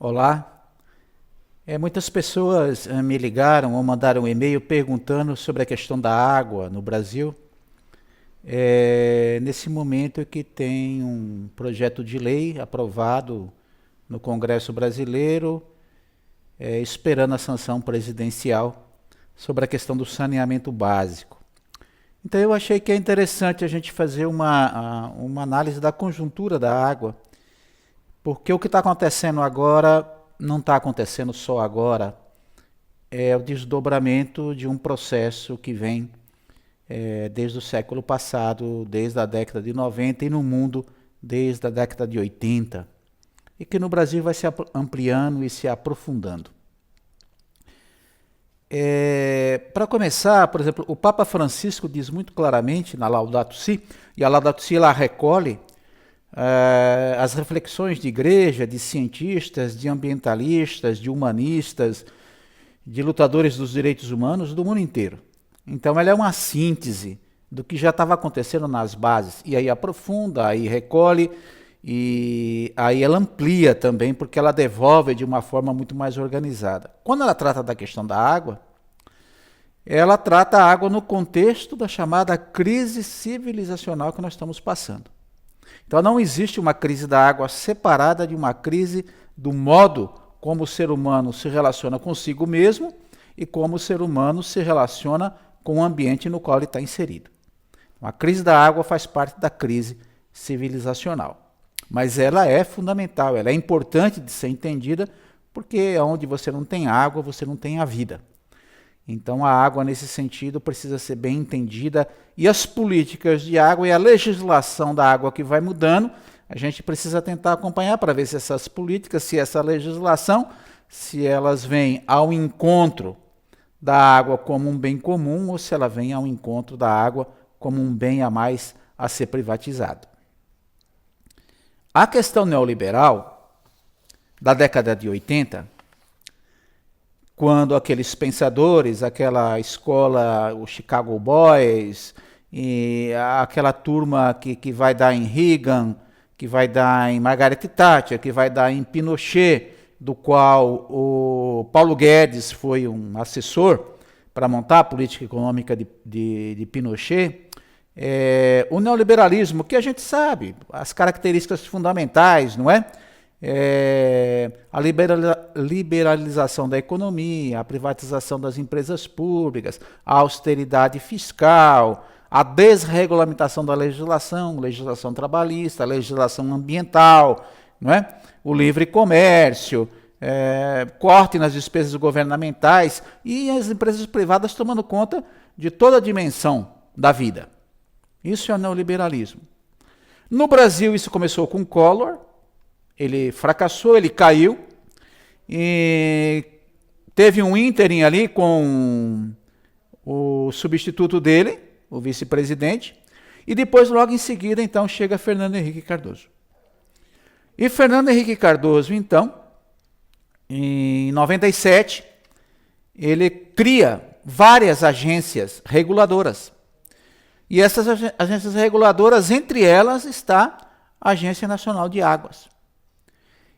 Olá. Muitas pessoas me ligaram ou mandaram um e-mail perguntando sobre a questão da água no Brasil. Nesse momento que tem um projeto de lei aprovado no Congresso Brasileiro, esperando a sanção presidencial sobre a questão do saneamento básico. Então eu achei que é interessante a gente fazer uma análise da conjuntura da água, porque o que está acontecendo agora não está acontecendo só agora, é o desdobramento de um processo que vem desde o século passado, desde a década de 90 e no mundo desde a década de 80, e que no Brasil vai se ampliando e se aprofundando. Para começar, por exemplo, o Papa Francisco diz muito claramente na Laudato Si, e a Laudato Si ela recolhe as reflexões de igreja, de cientistas, de ambientalistas, de humanistas, de lutadores dos direitos humanos do mundo inteiro. Então ela é uma síntese do que já estava acontecendo nas bases, e aí aprofunda, aí recolhe, e aí ela amplia também, porque ela devolve de uma forma muito mais organizada. Quando ela trata da questão da água, ela trata a água no contexto da chamada crise civilizacional que nós estamos passando. Então não existe uma crise da água separada de uma crise do modo como o ser humano se relaciona consigo mesmo e como o ser humano se relaciona com o ambiente no qual ele está inserido. A crise da água faz parte da crise civilizacional. Mas ela é fundamental, ela é importante de ser entendida, porque onde você não tem água, você não tem a vida. Então a água, nesse sentido, precisa ser bem entendida, e as políticas de água e a legislação da água que vai mudando, a gente precisa tentar acompanhar para ver se essas políticas, se essa legislação, se elas vêm ao encontro da água como um bem comum ou se ela vem ao encontro da água como um bem a mais a ser privatizado. A questão neoliberal da década de 80, quando aqueles pensadores, aquela escola, o Chicago Boys, e aquela turma que vai dar em Reagan, que vai dar em Margaret Thatcher, que vai dar em Pinochet, do qual o Paulo Guedes foi um assessor para montar a política econômica de Pinochet, o neoliberalismo, que a gente sabe, as características fundamentais, não é? A liberalização da economia, a privatização das empresas públicas, a austeridade fiscal, a desregulamentação da legislação trabalhista, a legislação ambiental, não é? O livre comércio, corte nas despesas governamentais e as empresas privadas tomando conta de toda a dimensão da vida. Isso é o neoliberalismo. No Brasil, isso começou com Collor, ele fracassou, ele caiu, e teve um ínterim ali com o substituto dele, o vice-presidente, e depois, logo em seguida, então, chega Fernando Henrique Cardoso. E Fernando Henrique Cardoso, então, em 97, ele cria várias agências reguladoras. E essas agências reguladoras, entre elas está a Agência Nacional de Águas.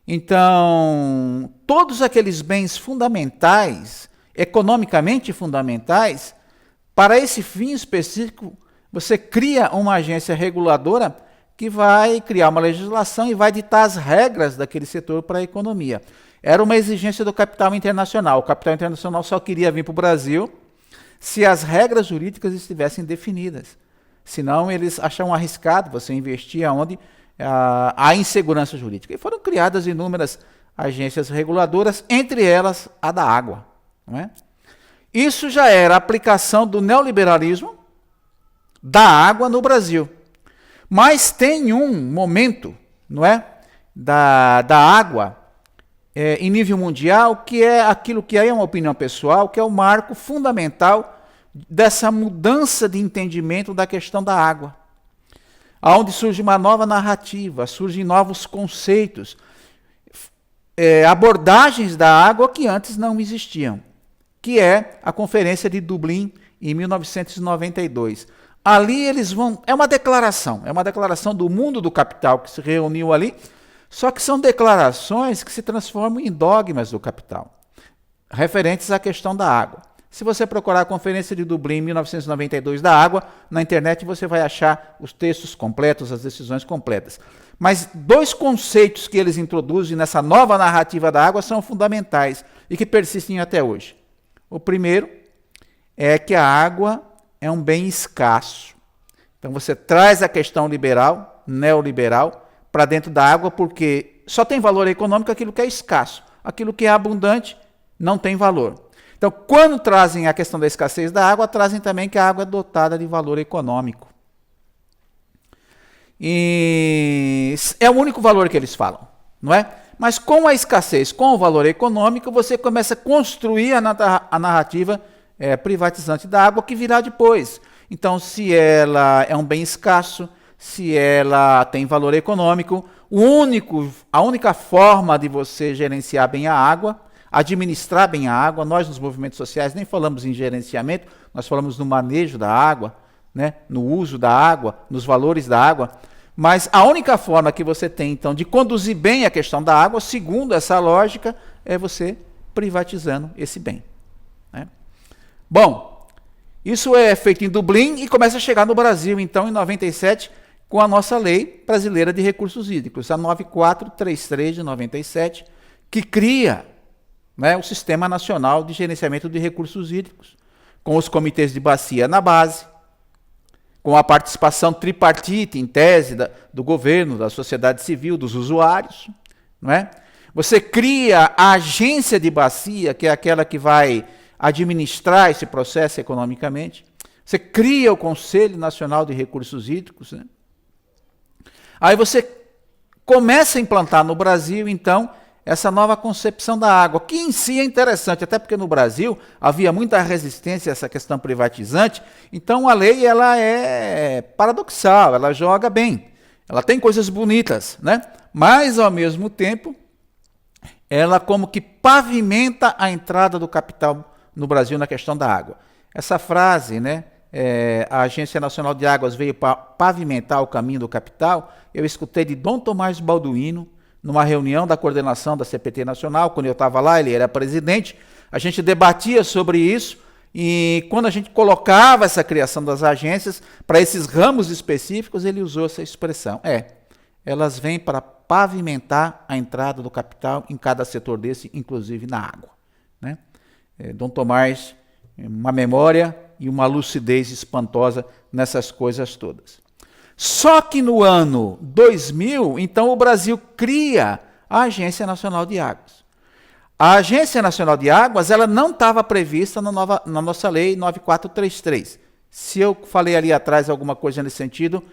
Então, todos aqueles bens fundamentais, economicamente fundamentais, para esse fim específico, você cria uma agência reguladora que vai criar uma legislação e vai ditar as regras daquele setor para a economia. Era uma exigência do capital internacional. O capital internacional só queria vir para o Brasil se as regras jurídicas estivessem definidas. Senão, eles acham arriscado você investir onde há insegurança jurídica. E foram criadas inúmeras agências reguladoras, entre elas a da água. Não é? Isso já era a aplicação do neoliberalismo da água no Brasil. Mas tem um momento, não é, da água em nível mundial, que é aquilo que aí é uma opinião pessoal, que é o marco fundamental dessa mudança de entendimento da questão da água. Onde surge uma nova narrativa, surgem novos conceitos, abordagens da água que antes não existiam, que é a Conferência de Dublin, em 1992. Ali eles vão... É uma declaração do mundo do capital que se reuniu ali Só que são declarações que se transformam em dogmas do capital, referentes à questão da água. Se você procurar a Conferência de Dublin, em 1992, da água, na internet você vai achar os textos completos, as decisões completas. Mas dois conceitos que eles introduzem nessa nova narrativa da água são fundamentais e que persistem até hoje. O primeiro é que a água é um bem escasso. Então você traz a questão liberal, neoliberal, para dentro da água, porque só tem valor econômico aquilo que é escasso. Aquilo que é abundante não tem valor. Então, quando trazem a questão da escassez da água, trazem também que a água é dotada de valor econômico. E é o único valor que eles falam, não é? Mas com a escassez, com o valor econômico, você começa a construir a narrativa privatizante da água que virá depois. Então, se ela é um bem escasso, se ela tem valor econômico, a única forma de você gerenciar bem a água, administrar bem a água, nós nos movimentos sociais nem falamos em gerenciamento, nós falamos no manejo da água, né, no uso da água, nos valores da água, mas a única forma que você tem, então, de conduzir bem a questão da água, segundo essa lógica, é você privatizando esse bem. Né? Bom, isso é feito em Dublin e começa a chegar no Brasil, então, em 97, com a nossa Lei Brasileira de Recursos Hídricos, a 9433 de 97, que cria, né, o Sistema Nacional de Gerenciamento de Recursos Hídricos, com os comitês de bacia na base, com a participação tripartite, em tese, do governo, da sociedade civil, dos usuários. Não é? Você cria a agência de bacia, que é aquela que vai administrar esse processo economicamente. Você cria o Conselho Nacional de Recursos Hídricos. Né? Aí você começa a implantar no Brasil, então, essa nova concepção da água, que em si é interessante, até porque no Brasil havia muita resistência a essa questão privatizante, então a lei ela é paradoxal, ela joga bem, ela tem coisas bonitas, né? Mas ao mesmo tempo, ela como que pavimenta a entrada do capital no Brasil na questão da água. Essa frase, né? A Agência Nacional de Águas veio para pavimentar o caminho do capital, eu escutei de Dom Tomás Balduino, numa reunião da coordenação da CPT Nacional, quando eu estava lá, ele era presidente, a gente debatia sobre isso, e quando a gente colocava essa criação das agências para esses ramos específicos, ele usou essa expressão. Elas vêm para pavimentar a entrada do capital em cada setor desse, inclusive na água. Né? Dom Tomás, uma memória e uma lucidez espantosa nessas coisas todas. Só que no ano 2000, então, o Brasil cria a Agência Nacional de Águas. A Agência Nacional de Águas ela não estava prevista na nossa Lei 9433. Se eu falei ali atrás alguma coisa nesse sentido,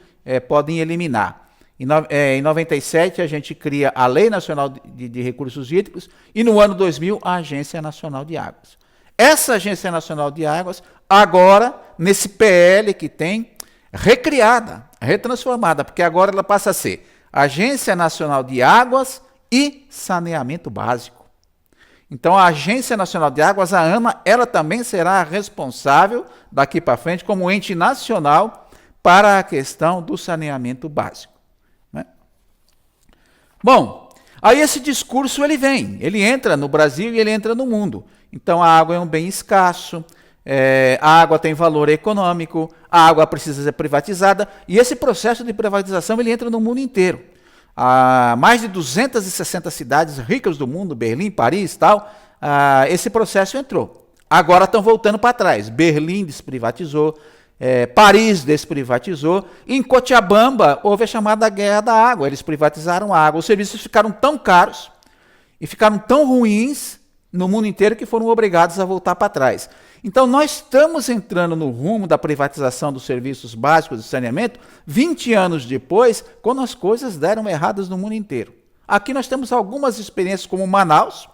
podem eliminar. Em 97, a gente cria a Lei Nacional de Recursos Hídricos e no ano 2000, a Agência Nacional de Águas. Essa Agência Nacional de Águas, agora, nesse PL que tem, recriada, retransformada, porque agora ela passa a ser Agência Nacional de Águas e Saneamento Básico. Então, a Agência Nacional de Águas, a ANA, ela também será responsável, daqui para frente, como ente nacional, para a questão do saneamento básico. Né? Bom, aí esse discurso ele entra no Brasil e ele entra no mundo. Então, a água é um bem escasso, a água tem valor econômico, a água precisa ser privatizada, e esse processo de privatização ele entra no mundo inteiro. Há mais de 260 cidades ricas do mundo, Berlim, Paris, tal, esse processo entrou. Agora estão voltando para trás. Berlim desprivatizou, Paris desprivatizou, e em Cochabamba houve a chamada Guerra da Água, eles privatizaram a água. Os serviços ficaram tão caros e ficaram tão ruins no mundo inteiro que foram obrigados a voltar para trás. Então, nós estamos entrando no rumo da privatização dos serviços básicos de saneamento 20 anos depois, quando as coisas deram erradas no mundo inteiro. Aqui nós temos algumas experiências como Manaus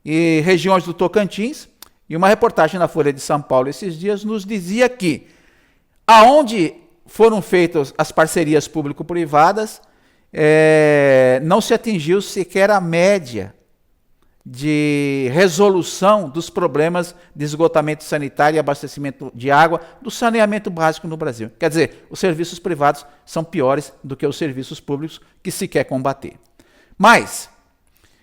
e regiões do Tocantins, e uma reportagem na Folha de São Paulo esses dias nos dizia que aonde foram feitas as parcerias público-privadas, não se atingiu sequer a média de resolução dos problemas de esgotamento sanitário e abastecimento de água do saneamento básico no Brasil. Quer dizer, os serviços privados são piores do que os serviços públicos que se quer combater. Mas,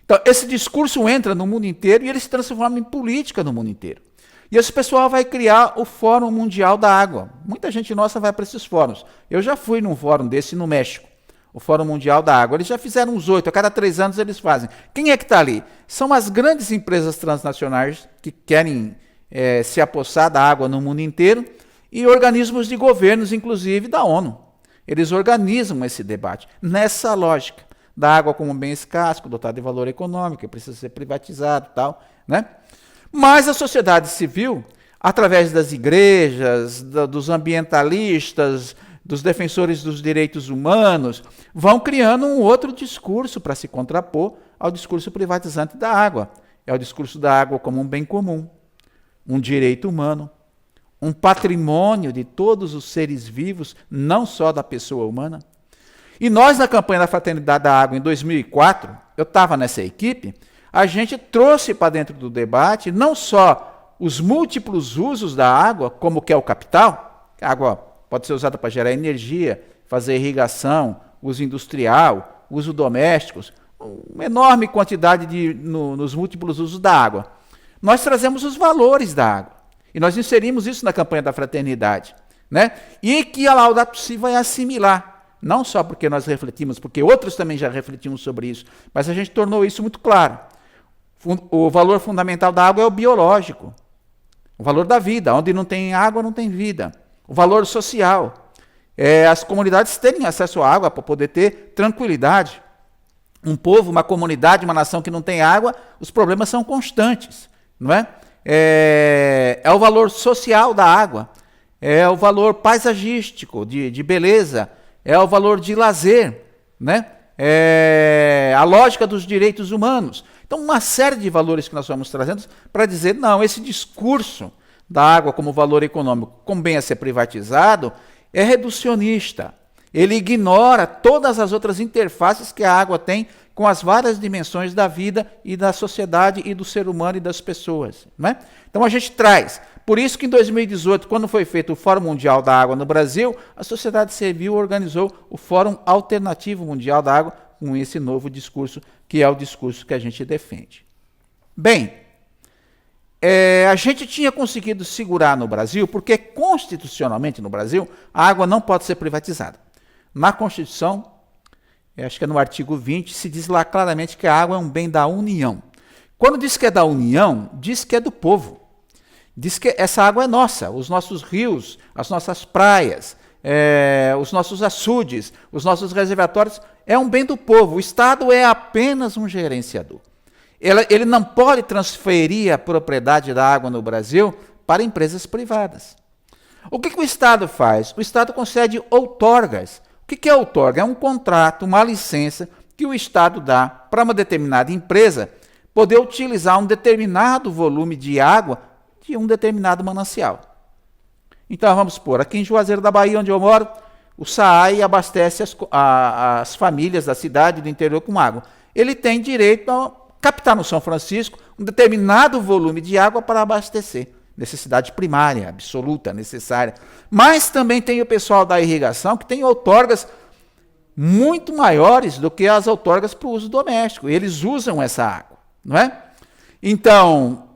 então, esse discurso entra no mundo inteiro e ele se transforma em política no mundo inteiro. E esse pessoal vai criar o Fórum Mundial da Água. Muita gente nossa vai para esses fóruns. Eu já fui num fórum desse no México, o Fórum Mundial da Água. Eles já fizeram uns 8, a cada 3 anos eles fazem. Quem é que está ali? São as grandes empresas transnacionais que querem se apossar da água no mundo inteiro e organismos de governos, inclusive da ONU. Eles organizam esse debate nessa lógica da água como um bem escasso, dotado de valor econômico, que precisa ser privatizado e tal, né? Mas a sociedade civil, através das igrejas, dos ambientalistas, dos defensores dos direitos humanos, vão criando um outro discurso para se contrapor ao discurso privatizante da água. É o discurso da água como um bem comum, um direito humano, um patrimônio de todos os seres vivos, não só da pessoa humana. E nós, na campanha da Fraternidade da Água, em 2004, eu estava nessa equipe, a gente trouxe para dentro do debate não só os múltiplos usos da água, como que é o capital, a água pode ser usada para gerar energia, fazer irrigação, uso industrial, uso domésticos, uma enorme quantidade nos múltiplos usos da água. Nós trazemos os valores da água, e nós inserimos isso na campanha da Fraternidade, né? E que a Laudato Si vai assimilar. Não só porque nós refletimos, porque outros também já refletiam sobre isso, mas a gente tornou isso muito claro. O valor fundamental da água é o biológico, o valor da vida. Onde não tem água, não tem vida. O valor social, as comunidades terem acesso à água para poder ter tranquilidade. Um povo, uma comunidade, uma nação que não tem água, os problemas são constantes, não é? É o valor social da água, é o valor paisagístico, de beleza, é o valor de lazer, né? É a lógica dos direitos humanos. Então, uma série de valores que nós vamos trazendo para dizer, não, esse discurso da água como valor econômico, como bem a ser privatizado, é reducionista. Ele ignora todas as outras interfaces que a água tem com as várias dimensões da vida e da sociedade e do ser humano e das pessoas, né? Então a gente traz. Por isso que em 2018, quando foi feito o Fórum Mundial da Água no Brasil, a sociedade civil organizou o Fórum Alternativo Mundial da Água com esse novo discurso, que é o discurso que a gente defende. Bem, a gente tinha conseguido segurar no Brasil, porque constitucionalmente no Brasil, a água não pode ser privatizada. Na Constituição, acho que é no artigo 20, se diz lá claramente que a água é um bem da União. Quando diz que é da União, diz que é do povo. Diz que essa água é nossa, os nossos rios, as nossas praias, os nossos açudes, os nossos reservatórios, é um bem do povo. O Estado é apenas um gerenciador. Ele não pode transferir a propriedade da água no Brasil para empresas privadas. O que o Estado faz? O Estado concede outorgas. O que é outorga? É um contrato, uma licença que o Estado dá para uma determinada empresa poder utilizar um determinado volume de água de um determinado manancial. Então, vamos supor, aqui em Juazeiro da Bahia, onde eu moro, o SAAI abastece as famílias da cidade e do interior com água. Ele tem direito a captar no São Francisco um determinado volume de água para abastecer. Necessidade primária, absoluta, necessária. Mas também tem o pessoal da irrigação que tem outorgas muito maiores do que as outorgas para o uso doméstico. Eles usam essa água, não é? Então,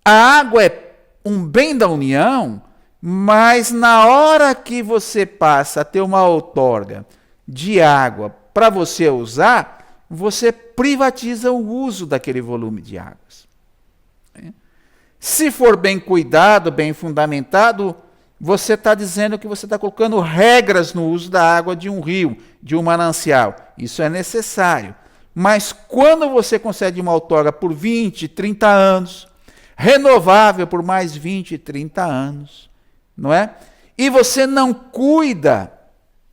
a água é um bem da União, mas na hora que você passa a ter uma outorga de água para você usar, você privatiza o uso daquele volume de águas. Se for bem cuidado, bem fundamentado, você está dizendo que você está colocando regras no uso da água de um rio, de um manancial. Isso é necessário. Mas quando você concede uma outorga por 20, 30 anos, renovável por mais 20, 30 anos, não é? E você não cuida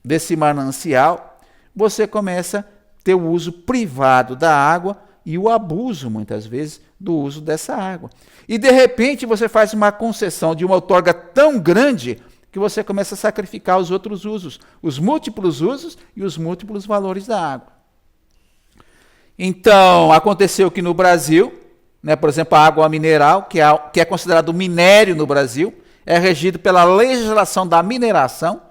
desse manancial, você começa a ter o uso privado da água e o abuso, muitas vezes, do uso dessa água. E, de repente, você faz uma concessão de uma outorga tão grande que você começa a sacrificar os outros usos, os múltiplos usos e os múltiplos valores da água. Então, aconteceu que no Brasil, né, por exemplo, a água mineral, que é considerado minério no Brasil, é regido pela legislação da mineração,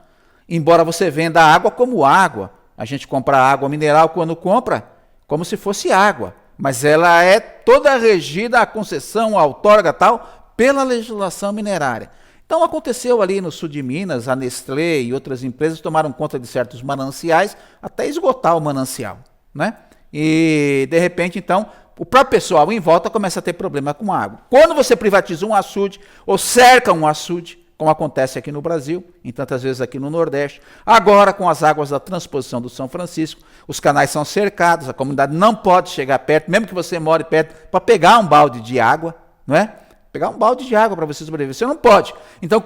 embora você venda a água como água, A gente compra água mineral quando compra, como se fosse água. Mas ela é toda regida, a concessão, a outorga tal, pela legislação minerária. Então aconteceu ali no sul de Minas, a Nestlé e outras empresas tomaram conta de certos mananciais até esgotar o manancial, né? E de repente então o próprio pessoal em volta começa a ter problema com a água. Quando você privatiza um açude ou cerca um açude, como acontece aqui no Brasil, em tantas vezes aqui no Nordeste, agora com as águas da transposição do São Francisco, os canais são cercados, a comunidade não pode chegar perto, mesmo que você more perto, para pegar um balde de água, não é? Pegar um balde de água para você sobreviver. Você não pode. Então,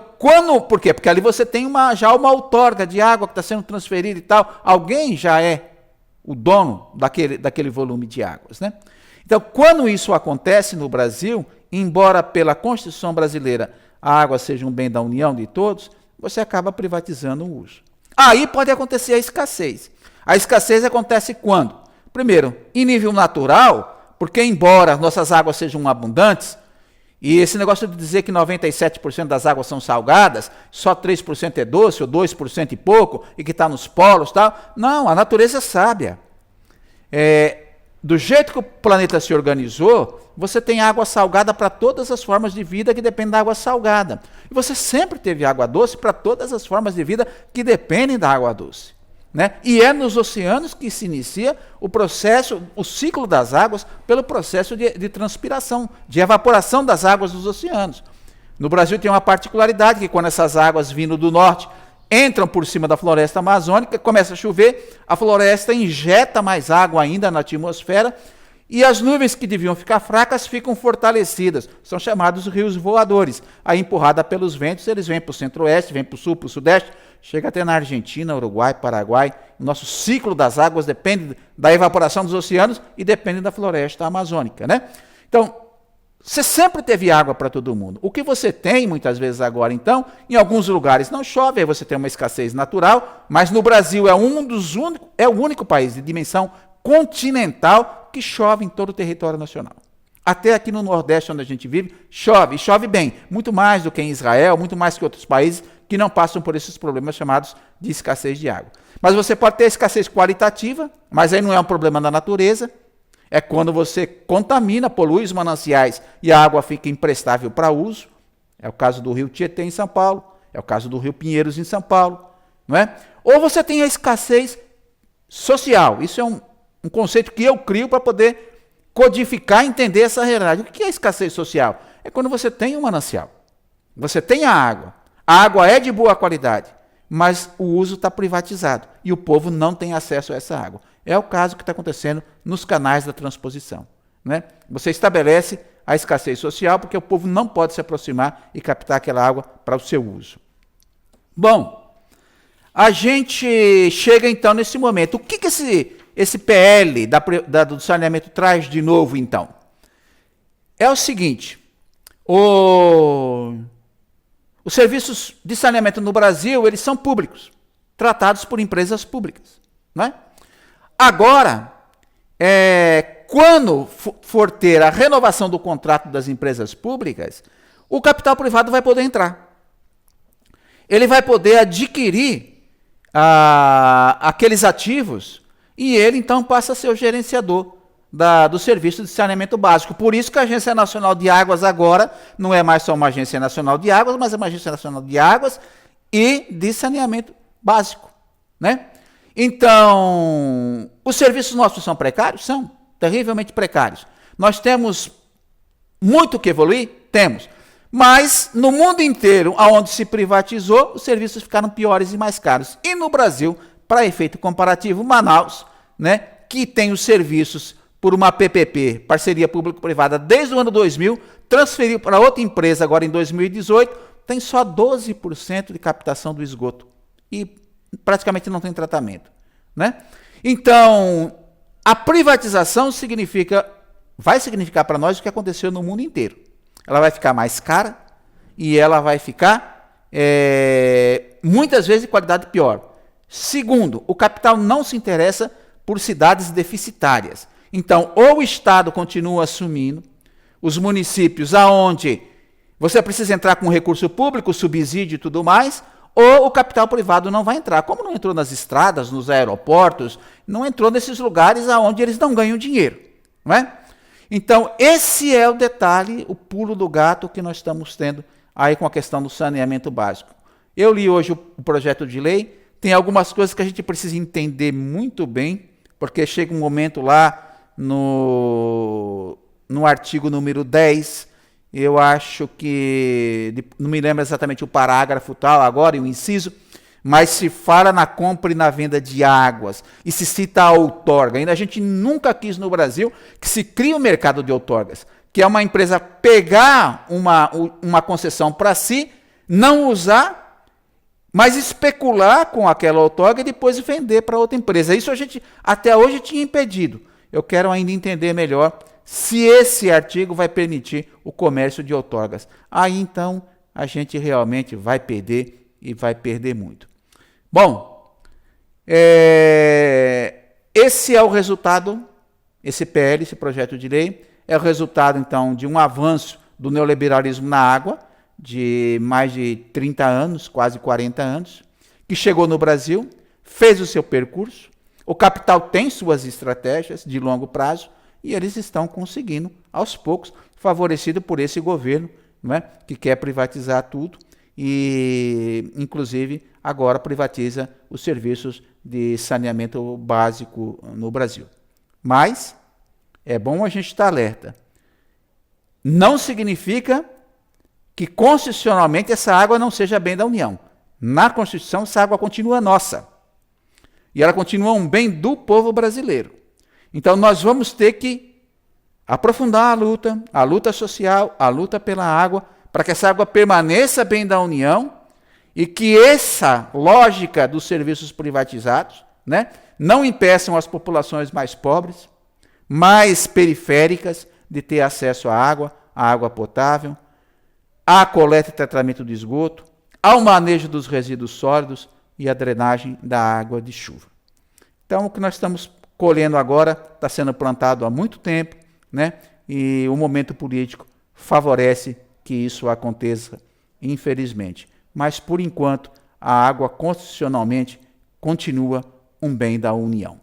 por quê? Porque ali você tem já uma outorga de água que está sendo transferida e tal. Alguém já é o dono daquele volume de águas, né? Então, quando isso acontece no Brasil, embora pela Constituição brasileira a água seja um bem da união de todos, você acaba privatizando o uso. Aí pode acontecer a escassez. A escassez acontece quando? Primeiro, em nível natural, porque embora nossas águas sejam abundantes, e esse negócio de dizer que 97% das águas são salgadas, só 3% é doce, ou 2% e pouco, e que está nos polos e tal. Não, a natureza é sábia. Do jeito que o planeta se organizou, você tem água salgada para todas as formas de vida que dependem da água salgada. E você sempre teve água doce para todas as formas de vida que dependem da água doce. Né? E é nos oceanos que se inicia o processo, o ciclo das águas, pelo processo de transpiração, de evaporação das águas dos oceanos. No Brasil tem uma particularidade, que quando essas águas vindo do norte entram por cima da floresta amazônica, começa a chover, a floresta injeta mais água ainda na atmosfera, e as nuvens que deviam ficar fracas ficam fortalecidas. São chamados rios voadores. Aí, empurrada pelos ventos, eles vêm para o centro-oeste, vêm para o sul, para o sudeste, chega até na Argentina, Uruguai, Paraguai. O nosso ciclo das águas depende da evaporação dos oceanos e depende da floresta amazônica, né? Então, você sempre teve água para todo mundo. O que você tem, muitas vezes agora, então, em alguns lugares não chove, aí você tem uma escassez natural, mas no Brasil é o único país de dimensão continental que chove em todo o território nacional. Até aqui no Nordeste, onde a gente vive, chove, e chove bem, muito mais do que em Israel, muito mais que outros países que não passam por esses problemas chamados de escassez de água. Mas você pode ter escassez qualitativa, mas aí não é um problema da natureza, é quando você contamina, polui os mananciais e a água fica imprestável para uso. É o caso do rio Tietê em São Paulo, é o caso do rio Pinheiros em São Paulo, não é? Ou você tem a escassez social. Isso é um conceito que eu crio para poder codificar e entender essa realidade. O que é escassez social? É quando você tem um manancial, você tem a água é de boa qualidade, mas o uso está privatizado e o povo não tem acesso a essa água. É o caso que está acontecendo nos canais da transposição, né? Você estabelece a escassez social porque o povo não pode se aproximar e captar aquela água para o seu uso. Bom, a gente chega então nesse momento. O que esse PL do saneamento traz de novo, então? É o seguinte, os serviços de saneamento no Brasil, eles são públicos, tratados por empresas públicas, não é? Agora, quando for ter a renovação do contrato das empresas públicas, o capital privado vai poder entrar. Ele vai poder adquirir aqueles ativos e ele, então, passa a ser o gerenciador do serviço de saneamento básico. Por isso que a Agência Nacional de Águas agora não é mais só uma Agência Nacional de Águas, mas é uma Agência Nacional de Águas e de saneamento básico, né? Então, os serviços nossos são precários? São terrivelmente precários. Nós temos muito que evoluir? Temos. Mas no mundo inteiro, onde se privatizou, os serviços ficaram piores e mais caros. E no Brasil, para efeito comparativo, Manaus, né, que tem os serviços por uma PPP, parceria público-privada, desde o ano 2000, transferiu para outra empresa agora em 2018, tem só 12% de captação do esgoto. E praticamente não tem tratamento, né? Então, a privatização vai significar para nós o que aconteceu no mundo inteiro. Ela vai ficar mais cara e ela vai ficar, muitas vezes, de qualidade pior. Segundo, o capital não se interessa por cidades deficitárias. Então, ou o Estado continua assumindo os municípios aonde você precisa entrar com recurso público, subsídio e tudo mais, ou o capital privado não vai entrar. Como não entrou nas estradas, nos aeroportos, não entrou nesses lugares onde eles não ganham dinheiro, não é? Então, esse é o detalhe, o pulo do gato que nós estamos tendo aí com a questão do saneamento básico. Eu li hoje o projeto de lei, tem algumas coisas que a gente precisa entender muito bem, porque chega um momento lá no artigo número 10, eu acho que, não me lembro exatamente o parágrafo tal agora, e o inciso, mas se fala na compra e na venda de águas, e se cita a outorga. Ainda a gente nunca quis no Brasil que se crie o mercado de outorgas, que é uma empresa pegar uma concessão para si, não usar, mas especular com aquela outorga e depois vender para outra empresa. Isso a gente até hoje tinha impedido. Eu quero ainda entender melhor se esse artigo vai permitir o comércio de outorgas. Aí então a gente realmente vai perder e vai perder muito. Bom, esse é o resultado, esse PL, esse projeto de lei, é o resultado então de um avanço do neoliberalismo na água, de mais de 30 anos, quase 40 anos, que chegou no Brasil, fez o seu percurso, o capital tem suas estratégias de longo prazo e eles estão conseguindo, aos poucos, favorecido por esse governo, não é, que quer privatizar tudo e, inclusive, agora privatiza os serviços de saneamento básico no Brasil. Mas é bom a gente estar alerta. Não significa que constitucionalmente essa água não seja bem da União. Na Constituição, essa água continua nossa. E ela continua um bem do povo brasileiro. Então, nós vamos ter que aprofundar a luta social, a luta pela água, para que essa água permaneça bem da União e que essa lógica dos serviços privatizados, né, não impeçam as populações mais pobres, mais periféricas, de ter acesso à água potável, à coleta e tratamento de esgoto, ao manejo dos resíduos sólidos e à drenagem da água de chuva. Então, o que nós estamos colhendo agora está sendo plantado há muito tempo, né? E o momento político favorece que isso aconteça, infelizmente. Mas, por enquanto, a água constitucionalmente continua um bem da União.